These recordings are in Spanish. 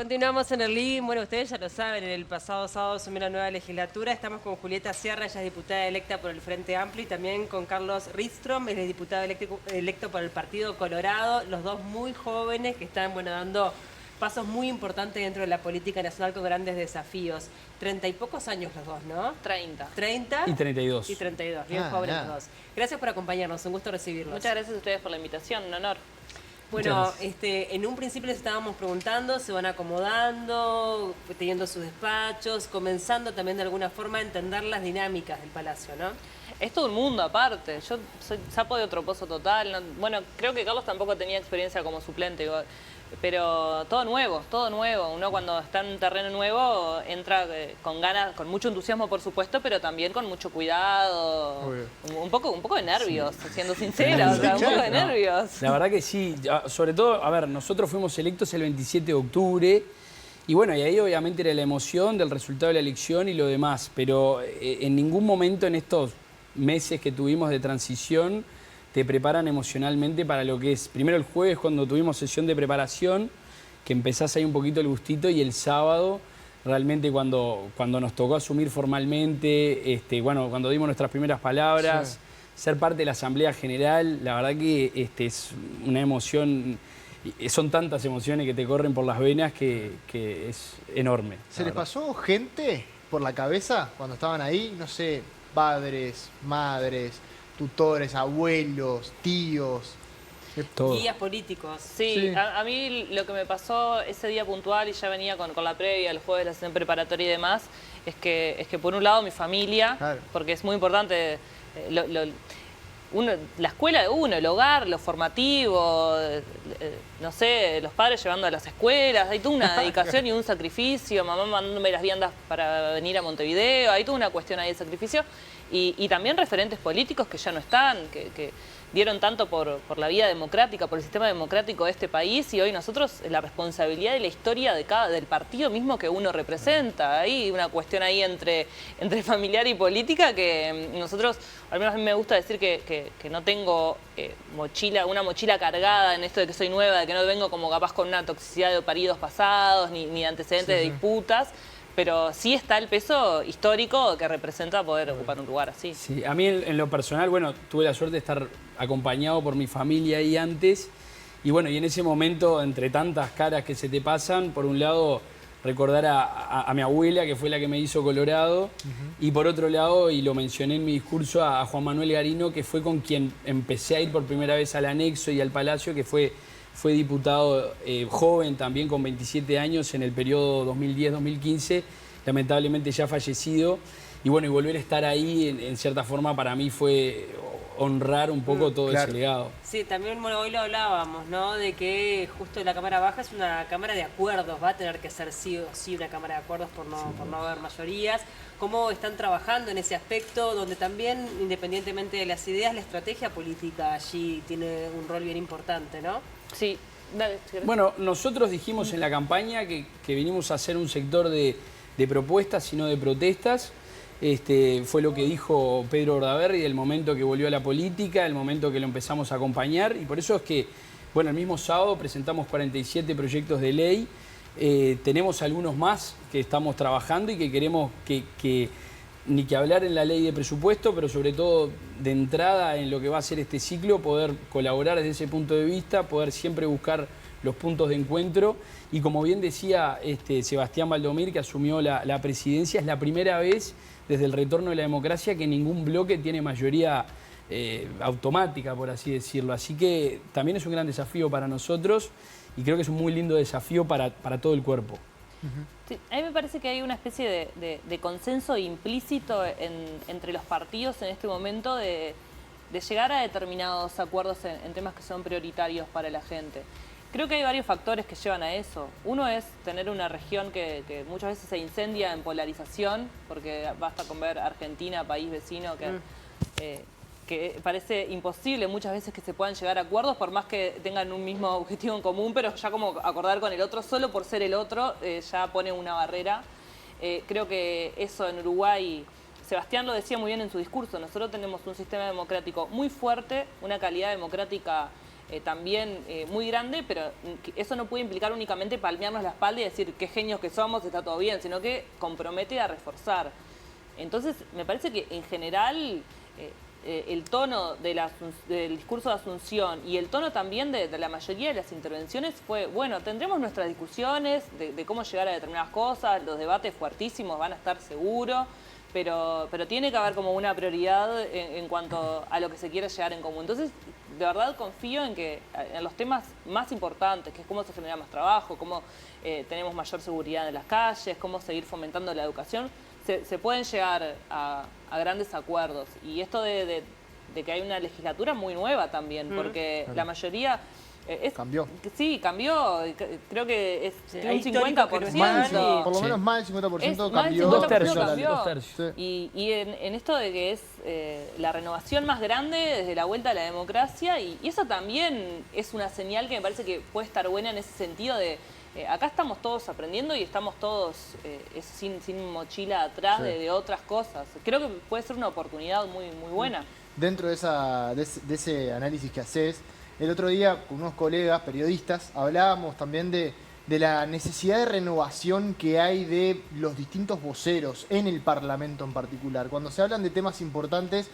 Continuamos en el living. Bueno, ustedes ya lo saben, en el pasado sábado asumió la nueva legislatura. Estamos con Julieta Sierra, ella es diputada electa por el Frente Amplio, y también con Carlos Ridstrom, él es diputado electo por el Partido Colorado. Los dos muy jóvenes que están, bueno, dando pasos muy importantes dentro de la política nacional con grandes desafíos. 30 y pocos años los dos, ¿no? 30. 30 y 32. Y 32, bien jóvenes los dos. Gracias por acompañarnos, un gusto recibirlos. Muchas gracias a ustedes por la invitación, un honor. Bueno, en un principio les estábamos preguntando, se van acomodando, teniendo sus despachos, comenzando también de alguna forma a entender las dinámicas del Palacio, ¿no? Es todo un mundo aparte. Yo soy sapo de otro pozo total. Bueno, creo que Carlos tampoco tenía experiencia como suplente, pero todo nuevo, todo nuevo. Uno cuando está en un terreno nuevo entra con ganas, con mucho entusiasmo por supuesto, pero también con mucho cuidado. Un poco de nervios, siendo sincera, o sea, un poco de nervios. La verdad que sí, sobre todo, a ver, nosotros fuimos electos el 27 de octubre y bueno, y ahí obviamente era la emoción del resultado de la elección y lo demás, pero en ningún momento en estos meses que tuvimos de transición te preparan emocionalmente para lo que es. Primero el jueves cuando tuvimos sesión de preparación, que empezás ahí un poquito el gustito, y el sábado realmente cuando nos tocó asumir formalmente, bueno, cuando dimos nuestras primeras palabras, ser parte de la Asamblea General, la verdad que es una emoción, son tantas emociones que te corren por las venas que es enorme. ¿Se les pasó gente por la cabeza cuando estaban ahí? No sé, padres, madres, tutores, abuelos, tíos. Todo. Guías políticos. Sí. A mí lo que me pasó ese día puntual, y ya venía con la previa, el jueves, la sesión preparatoria y demás, es que por un lado mi familia, claro, porque es muy importante, la escuela de uno, el hogar, lo formativo, no sé, los padres llevando a las escuelas, hay toda una dedicación y un sacrificio, mamá mandándome las viandas para venir a Montevideo, hay toda una cuestión ahí de sacrificio, y también referentes políticos que ya no están, que dieron tanto por la vida democrática, por el sistema democrático de este país, y hoy nosotros la responsabilidad de la historia del partido mismo que uno representa. Hay una cuestión ahí entre familiar y política que nosotros, al menos a mí me gusta decir que no tengo una mochila cargada en esto de que soy nueva, de que no vengo como capaz con una toxicidad de paridos pasados, ni antecedentes de disputas, pero sí está el peso histórico que representa poder ocupar un lugar así. Sí, a mí en lo personal, bueno, tuve la suerte de estar acompañado por mi familia ahí antes, y bueno, y en ese momento, entre tantas caras que se te pasan, por un lado recordar a mi abuela, que fue la que me hizo Colorado, y por otro lado, y lo mencioné en mi discurso, a Juan Manuel Garino, que fue con quien empecé a ir por primera vez al anexo y al Palacio, que fue diputado joven también, con 27 años, en el periodo 2010-2015, lamentablemente ya fallecido. Y bueno, y volver a estar ahí, en cierta forma, para mí fue honrar un poco todo ese legado. Sí, también bueno, hoy lo hablábamos, ¿no? De que justo la Cámara Baja es una Cámara de Acuerdos, va a tener que ser sí o sí una Cámara de Acuerdos por no haber mayorías. ¿Cómo están trabajando en ese aspecto, donde también, independientemente de las ideas, la estrategia política allí tiene un rol bien importante, ¿no? Sí, dale. Bueno, nosotros dijimos en la campaña que vinimos a hacer un sector de propuestas y no de protestas. Fue lo que dijo Pedro Ordaberry el momento que volvió a la política, el momento que lo empezamos a acompañar, y por eso es que, bueno, el mismo sábado presentamos 47 proyectos de ley, tenemos algunos más que estamos trabajando y que queremos ni que hablar en la ley de presupuesto, pero sobre todo de entrada en lo que va a ser este ciclo, poder colaborar desde ese punto de vista, poder siempre buscar los puntos de encuentro. Y como bien decía Sebastián Valdomir, que asumió la presidencia, es la primera vez desde el retorno de la democracia que ningún bloque tiene mayoría automática, por así decirlo. Así que también es un gran desafío para nosotros y creo que es un muy lindo desafío para todo el cuerpo. Sí, a mí me parece que hay una especie de consenso implícito entre los partidos en este momento de llegar a determinados acuerdos en temas que son prioritarios para la gente. Creo que hay varios factores que llevan a eso. Uno es tener una región que muchas veces se incendia en polarización, porque basta con ver Argentina, país vecino, que parece imposible muchas veces que se puedan llegar a acuerdos, por más que tengan un mismo objetivo en común, pero ya como acordar con el otro, solo por ser el otro, ya pone una barrera. Creo que eso en Uruguay, Sebastián lo decía muy bien en su discurso, nosotros tenemos un sistema democrático muy fuerte, una calidad democrática también muy grande, pero eso no puede implicar únicamente palmearnos la espalda y decir qué genios que somos, está todo bien, sino que compromete a reforzar. Entonces, me parece que en general el tono del discurso de Asunción y el tono también de la mayoría de las intervenciones fue, bueno, tendremos nuestras discusiones de cómo llegar a determinadas cosas, los debates fuertísimos van a estar seguros, pero tiene que haber como una prioridad en cuanto a lo que se quiere llegar en común. Entonces, de verdad confío en que en los temas más importantes, que es cómo se genera más trabajo, cómo tenemos mayor seguridad en las calles, cómo seguir fomentando la educación, se pueden llegar a grandes acuerdos. Y esto de que hay una legislatura muy nueva también, porque la mayoría... cambió. Sí, cambió. Creo que es hay un 50%. Por lo menos más del 50% cambió. Dos tercios. Y en esto de que es la renovación más grande desde la vuelta a la democracia, y eso también es una señal que me parece que puede estar buena en ese sentido de acá estamos todos aprendiendo y estamos todos sin mochila atrás de otras cosas. Creo que puede ser una oportunidad muy buena. Dentro de ese análisis que haces, el otro día con unos colegas periodistas hablábamos también de la necesidad de renovación que hay de los distintos voceros en el Parlamento en particular. Cuando se hablan de temas importantes,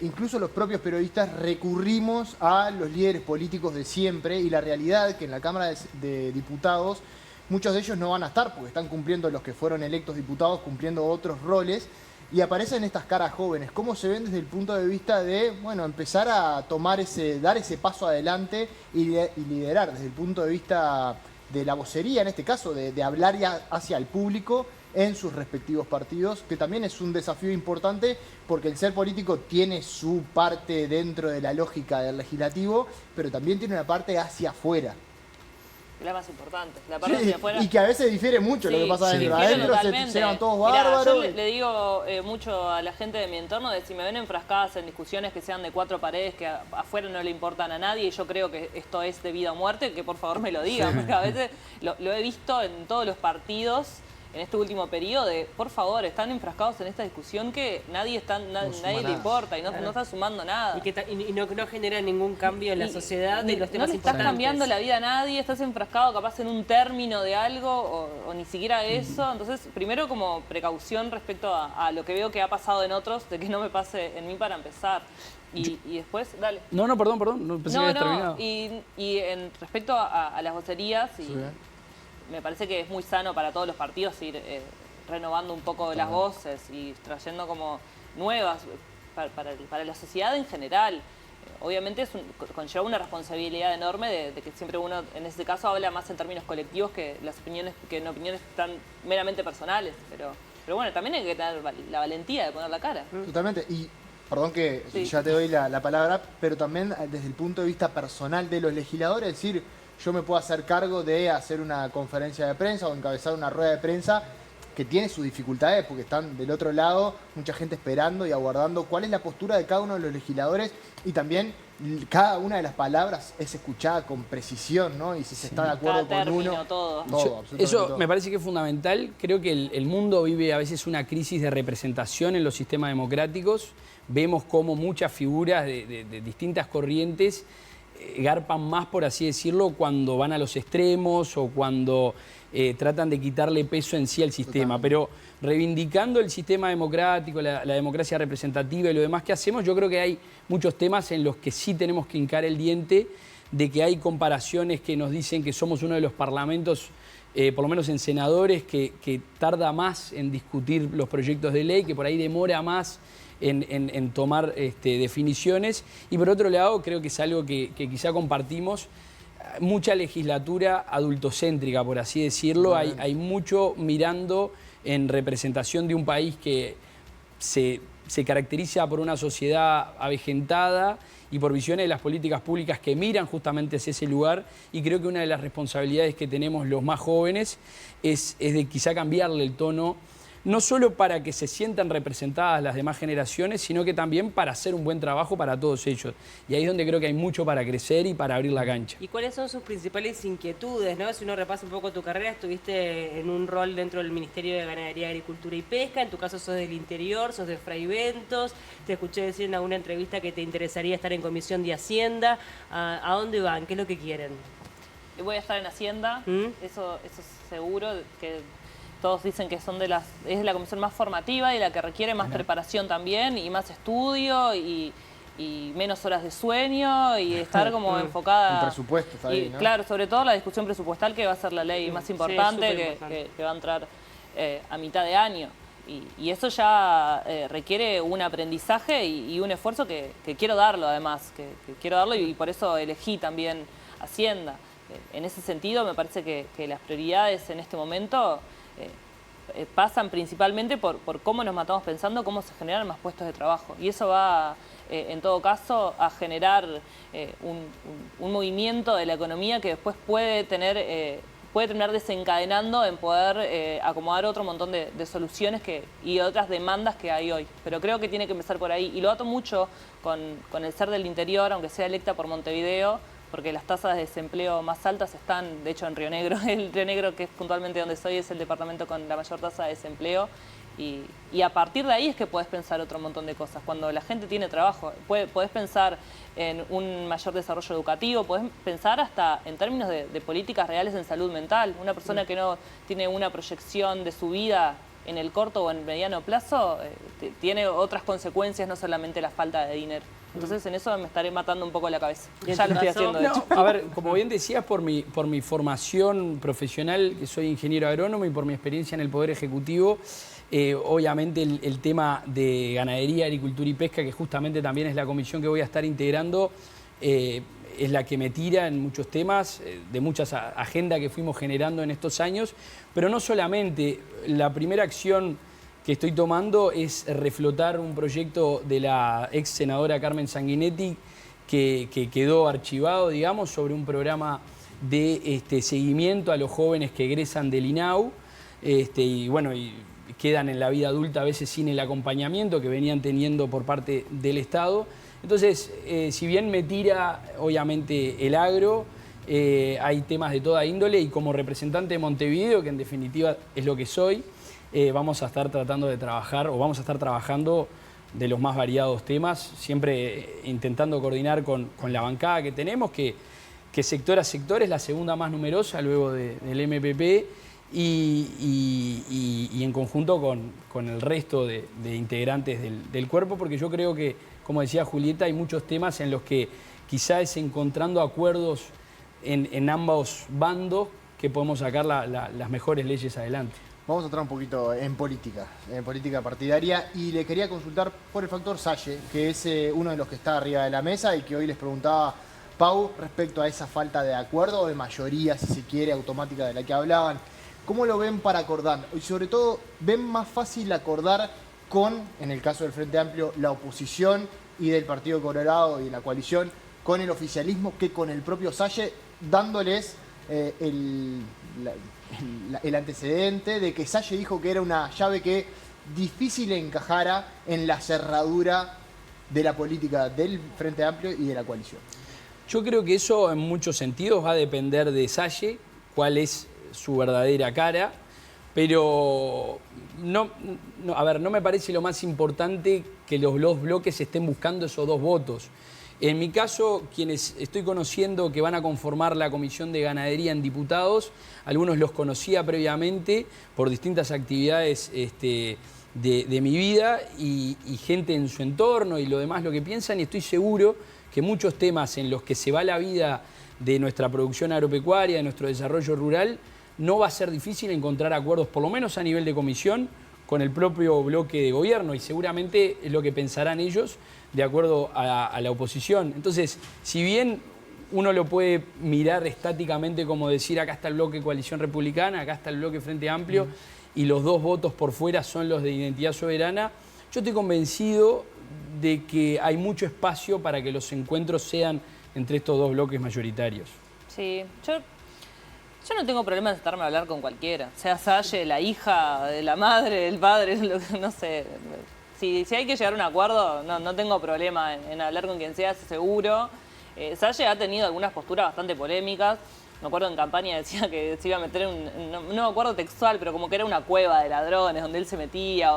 incluso los propios periodistas recurrimos a los líderes políticos de siempre, y la realidad que en la Cámara de Diputados muchos de ellos no van a estar porque están cumpliendo, los que fueron electos diputados, cumpliendo otros roles. Y aparecen estas caras jóvenes. ¿Cómo se ven desde el punto de vista de, bueno, empezar a dar ese paso adelante y liderar desde el punto de vista de la vocería, en este caso, de hablar ya hacia el público en sus respectivos partidos, que también es un desafío importante porque el ser político tiene su parte dentro de la lógica del legislativo, pero también tiene una parte hacia afuera. La más importante, la parte hacia afuera. Y que a veces difiere mucho lo que pasa adentro. Adentro se llevan todos bárbaros. Yo le digo mucho a la gente de mi entorno de si me ven enfrascadas en discusiones que sean de cuatro paredes, que afuera no le importan a nadie, y yo creo que esto es de vida o muerte, que por favor me lo digan, porque a veces lo he visto en todos los partidos en este último periodo de, por favor, están enfrascados en esta discusión que nadie le importa y no está sumando nada. Y no genera ningún cambio en la sociedad de los temas importantes. No le estás cambiando la vida a nadie, estás enfrascado capaz en un término de algo o ni siquiera eso. Entonces, primero como precaución respecto a lo que veo que ha pasado en otros, de que no me pase en mí para empezar. Y después, dale. No, perdón, no pensé que habías terminado. Y en respecto a las vocerías, me parece que es muy sano para todos los partidos ir renovando un poco las voces y trayendo como nuevas para la sociedad en general. Obviamente conlleva una responsabilidad enorme de que siempre uno, en este caso, habla más en términos colectivos que en opiniones tan meramente personales. Pero bueno, también hay que tener la valentía de poner la cara. Totalmente. Y perdón que ya te doy la palabra, pero también desde el punto de vista personal de los legisladores, es decir, yo me puedo hacer cargo de hacer una conferencia de prensa o encabezar una rueda de prensa que tiene sus dificultades porque están del otro lado mucha gente esperando y aguardando cuál es la postura de cada uno de los legisladores, y también cada una de las palabras es escuchada con precisión, ¿no? Y si se está de acuerdo con uno... Eso me parece que es fundamental. Creo que el mundo vive a veces una crisis de representación en los sistemas democráticos. Vemos cómo muchas figuras de distintas corrientes garpan más, por así decirlo, cuando van a los extremos o cuando tratan de quitarle peso en sí al sistema. Pero reivindicando el sistema democrático, la democracia representativa y lo demás que hacemos, yo creo que hay muchos temas en los que sí tenemos que hincar el diente, de que hay comparaciones que nos dicen que somos uno de los parlamentos, por lo menos en senadores, que tarda más en discutir los proyectos de ley, que por ahí demora más en tomar definiciones. Y por otro lado, creo que es algo que quizá compartimos, mucha legislatura adultocéntrica, por así decirlo. Hay mucho mirando en representación de un país que se caracteriza por una sociedad avejentada y por visiones de las políticas públicas que miran justamente hacia ese lugar. Y creo que una de las responsabilidades que tenemos los más jóvenes es de quizá cambiarle el tono. no solo para que se sientan representadas las demás generaciones, sino que también para hacer un buen trabajo para todos ellos. Y ahí es donde creo que hay mucho para crecer y para abrir la cancha. ¿Y cuáles son sus principales inquietudes, no? Si uno repasa un poco tu carrera, estuviste en un rol dentro del Ministerio de Ganadería, Agricultura y Pesca, en tu caso sos del interior, sos de Fraiventos, te escuché decir en alguna entrevista que te interesaría estar en Comisión de Hacienda. ¿A dónde van? ¿Qué es lo que quieren? Voy a estar en Hacienda, eso es seguro, que todos dicen que es la comisión más formativa y la que requiere más preparación también y más estudio y menos horas de sueño y estar como enfocada. El presupuesto está ahí, ¿no? Claro, sobre todo la discusión presupuestal, que va a ser la ley más importante, importante. que va a entrar a mitad de año. Y eso ya requiere un aprendizaje y un esfuerzo que quiero darlo además, que quiero darlo y por eso elegí también Hacienda. En ese sentido me parece que las prioridades en este momento pasan principalmente por cómo nos matamos pensando, cómo se generan más puestos de trabajo. Y eso va, en todo caso, a generar un movimiento de la economía que después puede terminar desencadenando en poder acomodar otro montón de soluciones y otras demandas que hay hoy. Pero creo que tiene que empezar por ahí. Y lo ato mucho con el ser del interior, aunque sea electa por Montevideo, porque las tasas de desempleo más altas están, de hecho, en Río Negro. El Río Negro, que es puntualmente donde soy, es el departamento con la mayor tasa de desempleo. Y a partir de ahí es que podés pensar otro montón de cosas. Cuando la gente tiene trabajo, podés pensar en un mayor desarrollo educativo, podés pensar hasta en términos de políticas reales en salud mental. Una persona que no tiene una proyección de su vida en el corto o en mediano plazo, tiene otras consecuencias, no solamente la falta de dinero. Entonces en eso me estaré matando un poco la cabeza. Ya lo estoy haciendo, de hecho. A ver, como bien decías, por mi formación profesional, que soy ingeniero agrónomo, y por mi experiencia en el Poder Ejecutivo, obviamente el tema de ganadería, agricultura y pesca, que justamente también es la comisión que voy a estar integrando, es la que me tira en muchos temas, de muchas agendas que fuimos generando en estos años, pero no solamente. La primera acción que estoy tomando es reflotar un proyecto de la ex senadora Carmen Sanguinetti que quedó archivado, digamos, sobre un programa de seguimiento a los jóvenes que egresan del INAU y quedan en la vida adulta a veces sin el acompañamiento que venían teniendo por parte del Estado. Entonces, si bien me tira obviamente el agro, hay temas de toda índole y como representante de Montevideo, que en definitiva es lo que soy, vamos a estar tratando de trabajar o vamos a estar trabajando de los más variados temas, siempre intentando coordinar con la bancada que tenemos, que sector a sector es la segunda más numerosa luego del MPP y en conjunto con el resto de integrantes del cuerpo, porque yo creo que, como decía Julieta, hay muchos temas en los que quizás encontrando acuerdos en ambos bandos que podemos sacar las mejores leyes adelante. Vamos a entrar un poquito en política partidaria, y le quería consultar por el factor Salle, que es uno de los que está arriba de la mesa y que hoy les preguntaba Pau respecto a esa falta de acuerdo o de mayoría, si se quiere, automática de la que hablaban. ¿Cómo lo ven para acordar? Y sobre todo, ¿ven más fácil acordar con, en el caso del Frente Amplio, la oposición y del Partido Colorado y la coalición, con el oficialismo, que con el propio Salle, dándoles el antecedente de que Salle dijo que era una llave que difícil encajara en la cerradura de la política del Frente Amplio y de la coalición? Yo creo que eso en muchos sentidos va a depender de Salle, cuál es su verdadera cara, pero no me parece lo más importante que los dos bloques estén buscando esos dos votos. En mi caso, quienes estoy conociendo que van a conformar la Comisión de Ganadería en diputados, algunos los conocía previamente por distintas actividades de mi vida y gente en su entorno y lo demás lo que piensan, y estoy seguro que muchos temas en los que se va la vida de nuestra producción agropecuaria, de nuestro desarrollo rural, no va a ser difícil encontrar acuerdos, por lo menos a nivel de comisión, con el propio bloque de gobierno, y seguramente es lo que pensarán ellos de acuerdo a la oposición. Entonces, si bien uno lo puede mirar estáticamente como decir acá está el bloque Coalición Republicana, acá está el bloque Frente Amplio y los dos votos por fuera son los de Identidad Soberana, yo estoy convencido de que hay mucho espacio para que los encuentros sean entre estos dos bloques mayoritarios. Sí, Yo no tengo problema en sentarme a hablar con cualquiera, sea Salle, la hija, la madre, el padre, no sé. Si hay que llegar a un acuerdo, no tengo problema en hablar con quien sea, seguro. Salle ha tenido algunas posturas bastante polémicas. Me acuerdo en campaña decía que se iba a meter en no me acuerdo textual, pero como que era una cueva de ladrones donde él se metía.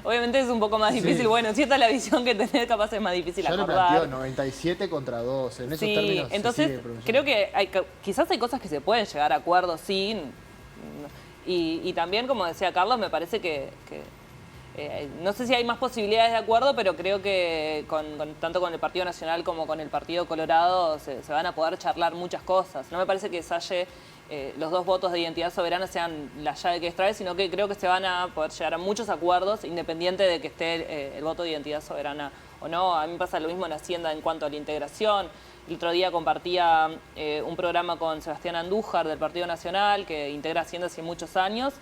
Obviamente es un poco más difícil. Sí. Bueno, si esta es la visión que tenés, capaz es más difícil Ya lo acordar. planteó, 97 contra 2. En esos Sí, términos se entonces sigue pronunciando. creo que quizás hay cosas que se pueden llegar a acuerdos, sí. Y también, como decía Carlos, me parece que no sé si hay más posibilidades de acuerdo, pero creo que tanto con el Partido Nacional como con el Partido Colorado se van a poder charlar muchas cosas. No me parece que Salle, los 2 votos de identidad soberana sean la llave que extrae, sino que creo que se van a poder llegar a muchos acuerdos, independiente de que esté el voto de identidad soberana o no. A mí me pasa lo mismo en Hacienda en cuanto a la integración. El otro día compartía un programa con Sebastián Andújar del Partido Nacional, que integra Hacienda hace muchos años.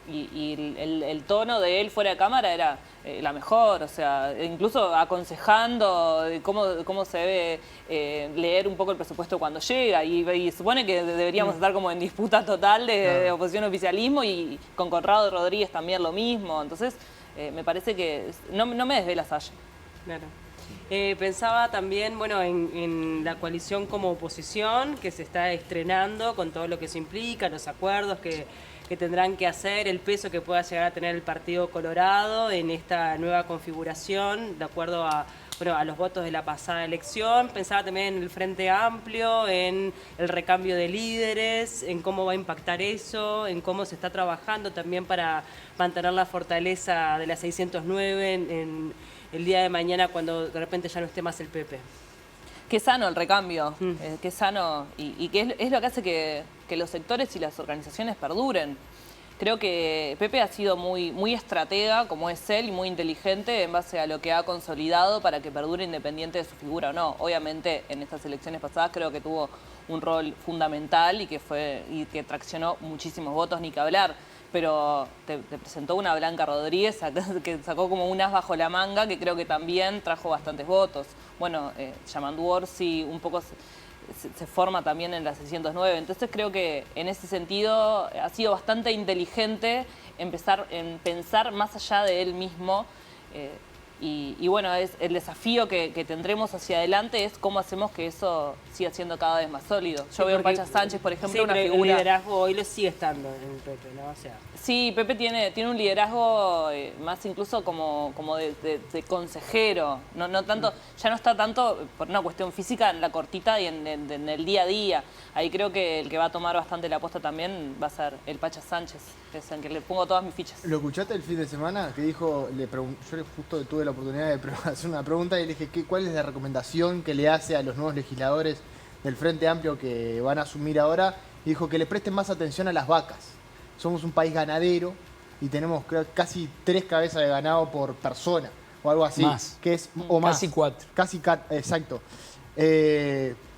Y el tono de él fuera de cámara era la mejor, o sea, incluso aconsejando cómo se debe leer un poco el presupuesto cuando llega, y supone que deberíamos estar como en disputa total de oposición oficialismo, y con Conrado Rodríguez también lo mismo. Entonces me parece que no me desvela Salle. Claro. Pensaba también, bueno, en la coalición como oposición, que se está estrenando con todo lo que se implica, los acuerdos que tendrán que hacer, el peso que pueda llegar a tener el Partido Colorado en esta nueva configuración, de acuerdo a los votos de la pasada elección. Pensaba también en el Frente Amplio, en el recambio de líderes, en cómo va a impactar eso, en cómo se está trabajando también para mantener la fortaleza de la 609 en el día de mañana, cuando de repente ya no esté más el PP. Qué sano el recambio, qué sano, y qué es lo que hace que los sectores y las organizaciones perduren. Creo que Pepe ha sido muy estratega, como es él, y muy inteligente en base a lo que ha consolidado para que perdure, independiente de su figura o no. Obviamente, en estas elecciones pasadas creo que tuvo un rol fundamental y que traccionó muchísimos votos, ni que hablar. Pero te presentó una Blanca Rodríguez que sacó como un as bajo la manga, que creo que también trajo bastantes votos. Bueno, Yamandu Orsi un poco se forma también en la 609. Entonces creo que en ese sentido ha sido bastante inteligente en pensar más allá de él mismo. Y bueno, el desafío que tendremos hacia adelante es cómo hacemos que eso siga siendo cada vez más sólido. Yo veo en Pacha Sánchez, por ejemplo, una figura... El liderazgo hoy lo sigue estando en Pepe, ¿no? O sea... Sí, Pepe tiene un liderazgo más incluso como de consejero. No tanto, ya no está tanto por una cuestión física en la cortita y en el día a día. Ahí creo que el que va a tomar bastante la aposta también va a ser el Pacha Sánchez, que es en que le pongo todas mis fichas. ¿Lo escuchaste el fin de semana? Que dijo, yo justo tuve la oportunidad de hacer una pregunta y le dije, ¿cuál es la recomendación que le hace a los nuevos legisladores del Frente Amplio que van a asumir ahora? Y dijo que le presten más atención a las vacas. Somos un país ganadero y tenemos casi 3 cabezas de ganado por persona o algo así. Más. Que es, o más. Casi 4. Exacto.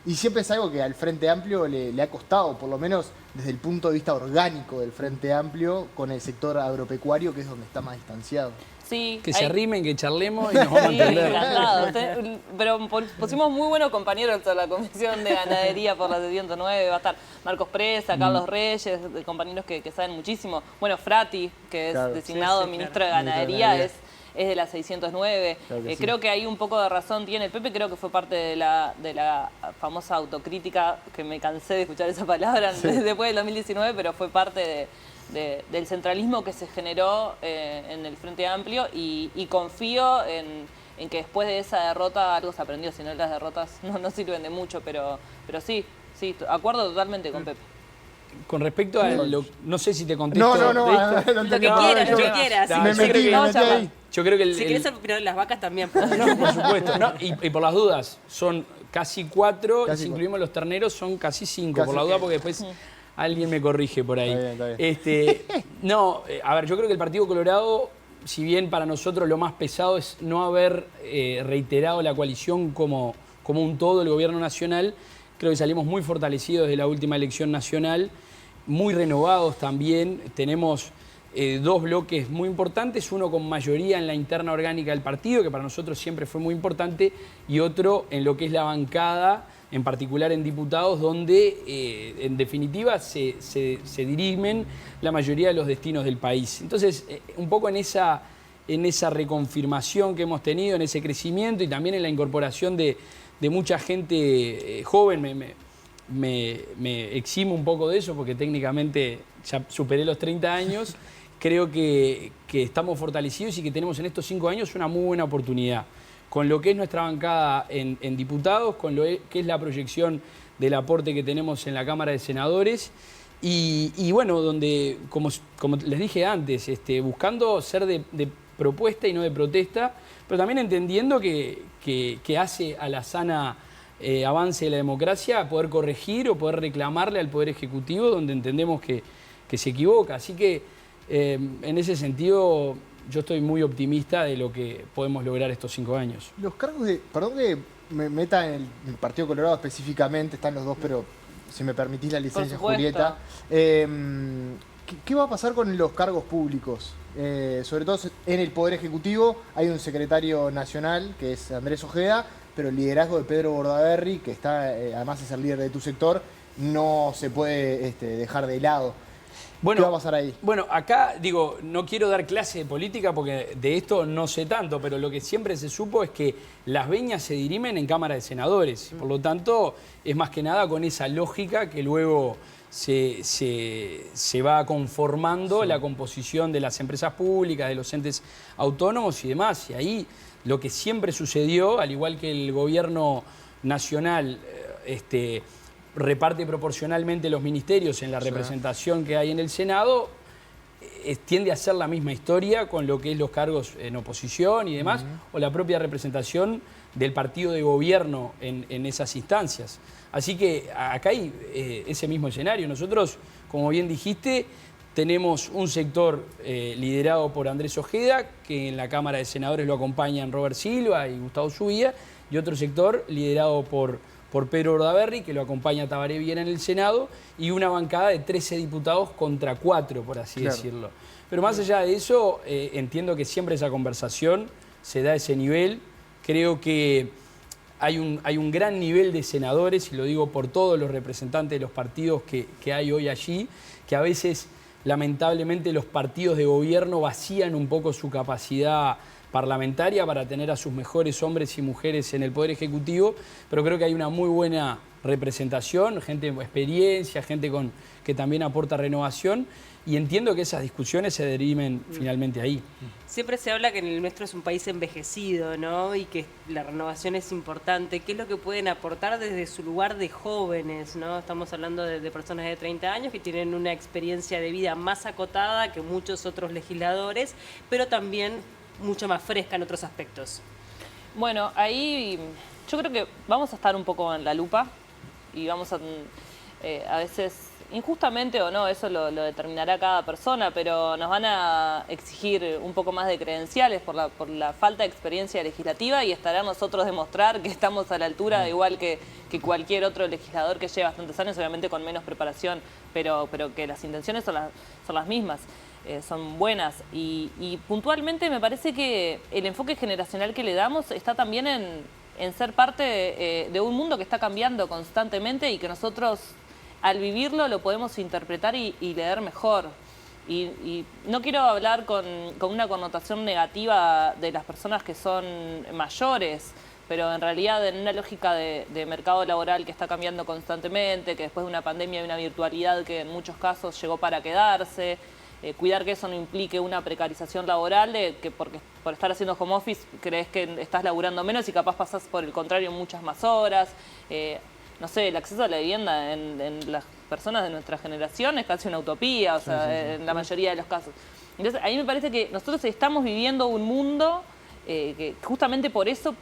Y siempre es algo que al Frente Amplio le ha costado, por lo menos desde el punto de vista orgánico del Frente Amplio, con el sector agropecuario, que es donde está más distanciado. Sí, Que se arrimen, que charlemos y nos vamos a Sí, entender. encantado. Pero pusimos muy buenos compañeros a la Comisión de Ganadería por la 609. Va a estar Marcos Presa, Carlos Reyes, compañeros que saben muchísimo. Bueno, Frati, que es Claro. designado Sí, ministro de claro. Ganadería, es de la 609. Claro que sí. Creo que hay un poco de razón tiene el Pepe. Creo que fue parte de la famosa autocrítica, que me cansé de escuchar esa palabra después del 2019, pero fue parte del centralismo que se generó en el Frente Amplio, y confío en que después de esa derrota algo se aprendió. Si no, las derrotas no sirven de mucho, pero sí, acuerdo totalmente con Pepe. Con respecto a no sé si te contesto. No, de esto. Lo que quieras, lo que quieras. No, Me yo creo metí que- ahí. Yo creo que Si querés opinar de las vacas también. No, por supuesto. No, y por las dudas, son casi 4, Casi si 4. incluimos los terneros son casi 5, Casi por la duda, 5. porque después alguien me corrige por ahí. Está bien. No, a ver, yo creo que el Partido Colorado, si bien para nosotros lo más pesado es no haber reiterado la coalición como un todo, el gobierno nacional, creo que salimos muy fortalecidos de la última elección nacional, muy renovados también. Tenemos 2 bloques muy importantes, uno con mayoría en la interna orgánica del partido, que para nosotros siempre fue muy importante, y otro en lo que es la bancada, en particular en diputados, donde en definitiva se dirimen la mayoría de los destinos del país. Entonces, un poco en esa reconfirmación que hemos tenido, en ese crecimiento y también en la incorporación de mucha gente joven, me eximo un poco de eso porque técnicamente ya superé los 30 años, creo que estamos fortalecidos y que tenemos en estos 5 años una muy buena oportunidad. Con lo que es nuestra bancada en diputados, con lo que es la proyección del aporte que tenemos en la Cámara de Senadores y bueno, donde, como les dije antes, buscando ser de propuesta y no de protesta, pero también entendiendo que hace a la sana avance de la democracia poder corregir o poder reclamarle al Poder Ejecutivo donde entendemos que se equivoca. Así que en ese sentido yo estoy muy optimista de lo que podemos lograr estos 5 años. Los cargos de... Perdón que me meta en el Partido Colorado específicamente, están los dos, pero si me permitís la licencia, Julieta. ¿Qué va a pasar con los cargos públicos? Sobre todo en el Poder Ejecutivo hay un secretario nacional, que es Andrés Ojeda, pero el liderazgo de Pedro Bordaberry, que está además es el líder de tu sector, no se puede dejar de lado. Bueno, ¿qué va a pasar ahí? Bueno, acá digo, no quiero dar clase de política porque de esto no sé tanto, pero lo que siempre se supo es que las veñas se dirimen en Cámara de Senadores. Por lo tanto, es más que nada con esa lógica que luego se va conformando la composición de las empresas públicas, de los entes autónomos y demás. Y ahí lo que siempre sucedió, al igual que el gobierno nacional reparte proporcionalmente los ministerios en la representación que hay en el Senado, tiende a ser la misma historia con lo que es los cargos en oposición y demás, o la propia representación del partido de gobierno en esas instancias. Así que acá hay ese mismo escenario. Nosotros, como bien dijiste, tenemos un sector liderado por Andrés Ojeda, que en la Cámara de Senadores lo acompañan Robert Silva y Gustavo Zubia, y otro sector liderado por Pedro Bordaberry, que lo acompaña Tabaré Viera en el Senado, y una bancada de 13 diputados contra 4, por así decirlo. Pero más allá de eso, entiendo que siempre esa conversación se da a ese nivel. Creo que hay un gran nivel de senadores, y lo digo por todos los representantes de los partidos que hay hoy allí, que a veces, lamentablemente, los partidos de gobierno vacían un poco su capacidad parlamentaria para tener a sus mejores hombres y mujeres en el Poder Ejecutivo, pero creo que hay una muy buena representación, gente con experiencia, gente que también aporta renovación, y entiendo que esas discusiones se deriven finalmente ahí. Siempre se habla que el nuestro es un país envejecido, ¿no? Y que la renovación es importante. ¿Qué es lo que pueden aportar desde su lugar de jóvenes, ¿no? Estamos hablando de personas de 30 años que tienen una experiencia de vida más acotada que muchos otros legisladores, pero también mucho más fresca en otros aspectos. Bueno, ahí yo creo que vamos a estar un poco en la lupa y vamos a veces, injustamente o no, eso lo determinará cada persona, pero nos van a exigir un poco más de credenciales por la falta de experiencia legislativa, y estará a nosotros demostrar que estamos a la altura, igual que cualquier otro legislador que lleva bastantes años, obviamente con menos preparación, pero que las intenciones son las mismas. Son buenas y puntualmente me parece que el enfoque generacional que le damos está también en ser parte de un mundo que está cambiando constantemente y que nosotros al vivirlo lo podemos interpretar y leer mejor. Y no quiero hablar con una connotación negativa de las personas que son mayores, pero en realidad en una lógica de mercado laboral que está cambiando constantemente, que después de una pandemia hay una virtualidad que en muchos casos llegó para quedarse. Cuidar que eso no implique una precarización laboral, que por estar haciendo home office crees que estás laburando menos y capaz pasás por el contrario muchas más horas. No sé, el acceso a la vivienda en las personas de nuestra generación es casi una utopía, o sea, en la mayoría de los casos. Entonces, a mí me parece que nosotros estamos viviendo un mundo que justamente por eso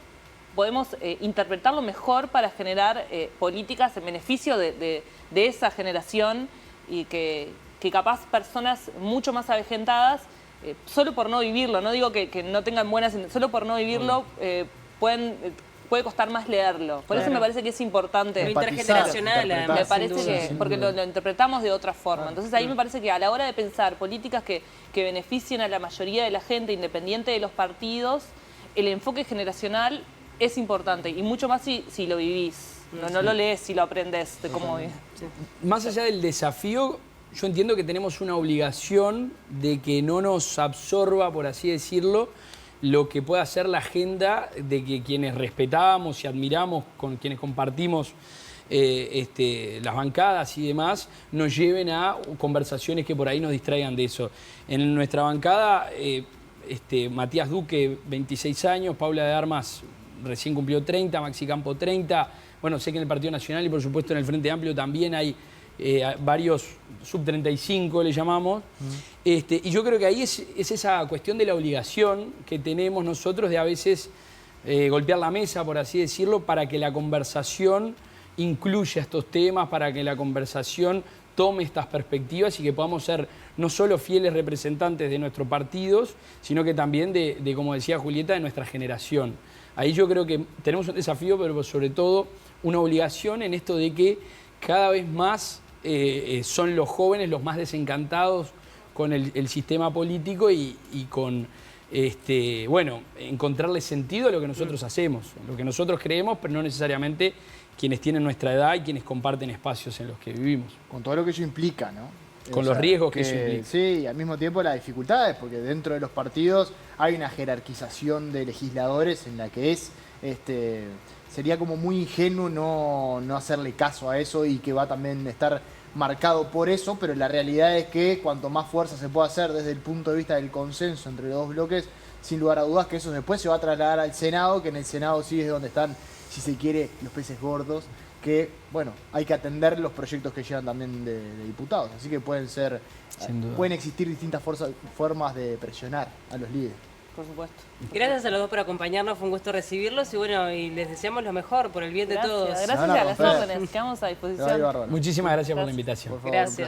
podemos interpretarlo mejor para generar políticas en beneficio de esa generación, y que capaz personas mucho más avejentadas, solo por no vivirlo, no digo que no tengan buenas, solo por no vivirlo, puede costar más leerlo. Por eso me parece que es importante. Lo intergeneracional, además. Me parece que, porque lo interpretamos de otra forma. Entonces ahí me parece que a la hora de pensar políticas que beneficien a la mayoría de la gente, independiente de los partidos, el enfoque generacional es importante, y mucho más si lo vivís. No lo lees si lo aprendés de cómo vivís. Más allá del desafío, yo entiendo que tenemos una obligación de que no nos absorba, por así decirlo, lo que pueda ser la agenda de que quienes respetamos y admiramos, con quienes compartimos las bancadas y demás, nos lleven a conversaciones que por ahí nos distraigan de eso. En nuestra bancada, Matías Duque, 26 años, Paula de Armas recién cumplió 30, Maxi Campo 30. Bueno, sé que en el Partido Nacional y por supuesto en el Frente Amplio también hay varios sub-35, le llamamos. Y yo creo que ahí es esa cuestión de la obligación que tenemos nosotros de a veces golpear la mesa, por así decirlo, para que la conversación incluya estos temas, para que la conversación tome estas perspectivas y que podamos ser no solo fieles representantes de nuestros partidos, sino que también de, como decía Julieta, de nuestra generación. Ahí yo creo que tenemos un desafío, pero sobre todo una obligación en esto de que cada vez más son los jóvenes los más desencantados con el sistema político y con, encontrarle sentido a lo que nosotros hacemos, lo que nosotros creemos, pero no necesariamente quienes tienen nuestra edad y quienes comparten espacios en los que vivimos. Con todo lo que eso implica, ¿no? Con los riesgos que eso implica. Sí, y al mismo tiempo las dificultades, porque dentro de los partidos hay una jerarquización de legisladores en la que sería como muy ingenuo no hacerle caso a eso y que va también a estar marcado por eso, pero la realidad es que cuanto más fuerza se pueda hacer desde el punto de vista del consenso entre los dos bloques, sin lugar a dudas que eso después se va a trasladar al Senado, que en el Senado sí es donde están, si se quiere, los peces gordos, que, bueno, hay que atender los proyectos que llegan también de diputados. Así que pueden existir distintas formas de presionar a los líderes. Por supuesto. Gracias a los dos por acompañarnos, fue un gusto recibirlos y les deseamos lo mejor por el bien de todos. Gracias a las órdenes, quedamos a disposición. Muchísimas gracias por la invitación. Por favor. Gracias.